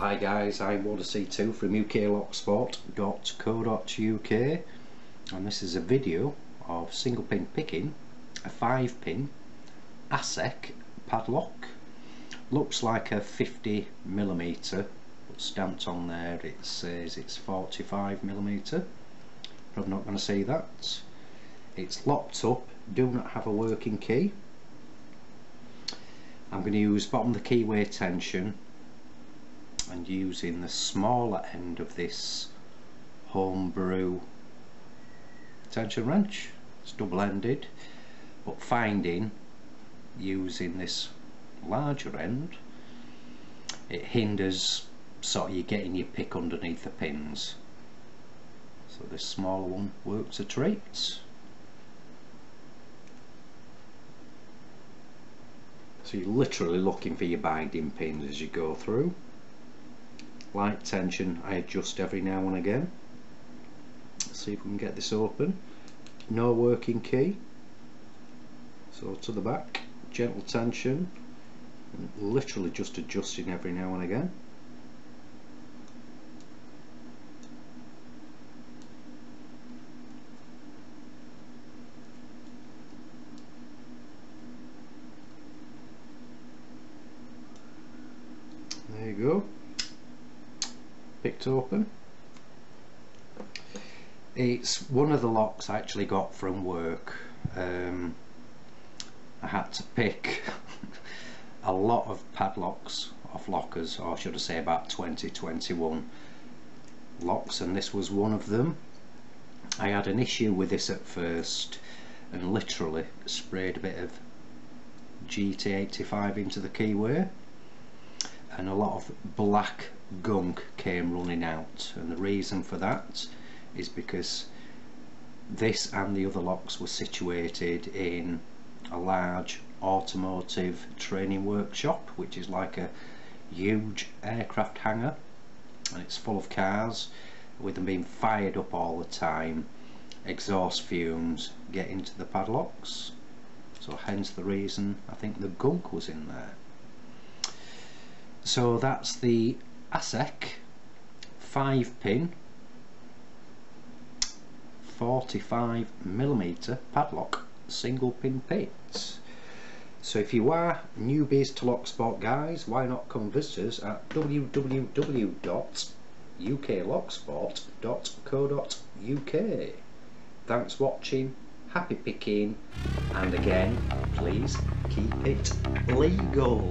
Hi guys, I'm C2 from uklocksport.co.uk, and this is a video of single pin picking a 5-pin ASEC padlock. Looks like a 50mm, but stamped on there it says it's 45mm, but I'm not going to say that. It's locked up, do not have a working key. I'm going to use bottom of the keyway tension and using the smaller end of this homebrew tension wrench. It's double-ended, but finding using this larger end it hinders sort of you getting your pick underneath the pins, so this smaller one works a treat. So you're literally looking for your binding pins as you go through. Light tension I adjust every now and again. Let's see if we can get this open. No working key, so to the back, gentle tension, and literally just adjusting every now and again. There you go. Picked open. It's one of the locks I actually got from work. I had to pick a lot of padlocks off lockers, or should I say about 20-21 locks, and this was one of them. I had an issue with this at first and literally sprayed a bit of GT85 into the keyway, and a lot of black gunk came running out, and the reason for that is because this and the other locks were situated in a large automotive training workshop, which is like a huge aircraft hangar, and it's full of cars with them being fired up all the time. Exhaust fumes get into the padlocks, so hence the reason I think the gunk was in there. So that's the ASEC 5-pin 45mm padlock single pin pins. So if you are newbies to Locksport guys, why not come visit us at www.uklocksport.co.uk. Thanks for watching, happy picking, and again please keep it legal.